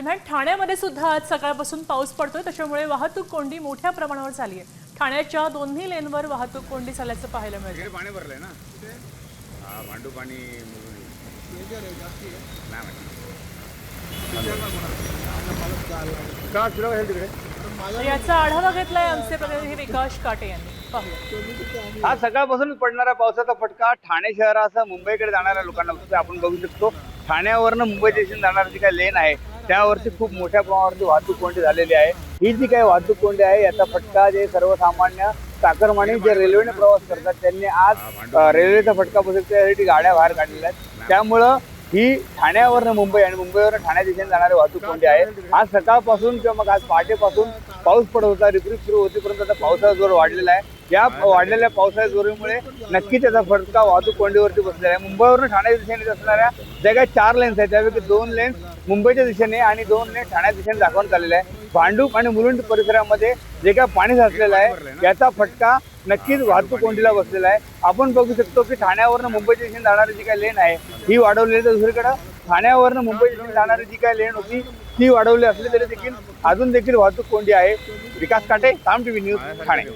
दरम्यान ठाण्यामध्ये सुद्धा आज सकाळपासून पाऊस पडतोय, त्याच्यामुळे वाहतूक कोंडी मोठ्या प्रमाणावर झाली आहे। ठाण्याच्या दोन्ही लेनवर वाहतूक कोंडी झाल्याचं पाहायला मिळतं। इकडे पाणी भरलंय ना, हा भांडू पाणी का सुरू आहे तिकडे। याचा आढावा घेतलाय आमचे प्रतिनिधी विकास काटे यांनी। पाहूया। हा सकाळपासून पडणारा पावसाचा फटका ठाणे शहरासह मुंबईकडे जाणाऱ्या लोकांना बसतो। आपण बघू शकतो ठाण्यावरनं मुंबई दिशेने जाणारी जी काही लेन आहे त्यावरती खूप मोठ्या प्रमाणावरती वाहतूक कोंडी झालेली आहे। ही जी काही वाहतूक कोंडी आहे याचा फटका जे सर्वसामान्य चाकरमानी जे रेल्वेने प्रवास करतात त्यांनी आज रेल्वेचा फटका बसेल त्यासाठी गाड्या बाहेर काढलेल्या आहेत। त्यामुळं ही ठाण्यावरनं मुंबई आणि मुंबईवरून ठाण्या दिशेने जाणारी वाहतूक कोंडी आहे। आज सकाळपासून किंवा मग आज पहाटेपासून पाऊस पडत होता, रिपरिप सुरू होतीपर्यंत आता पावसाचा जोर वाढलेला आहे। या वाढलेल्या पावसाच्या जोरीमुळे नक्कीच त्याचा फटका वाहतूक कोंडीवरती बसलेला आहे। मुंबईवरून ठाण्या दिशेने असणाऱ्या ज्या काही 4 लेन्स आहेत त्यापैकी 2 लेन्स मुंबईच्या दिशेने आणि 2 लेन्स ठाण्या दिशेने दाखवण्यात आलेले आहे। भांडूप आणि मुलुंड परिसरामध्ये जे काही पाणी साचलेलं आहे याचा फटका नक्कीच वाहतूक कोंडीला बसलेला आहे। आपण बघू शकतो की ठाण्यावरनं मुंबईच्या दिशेने जाणारी जी काही लेन आहे ही वाढवलेली, तर दुसरीकडे ठाण्यावरनं मुंबई दिशेने जाणारी जी काही लेन होती ती वाढवली असली तरी देखील अजून देखील वाहतूक कोंडी आहे। विकास काटे, साम टीव्ही न्यूज, ठाणे।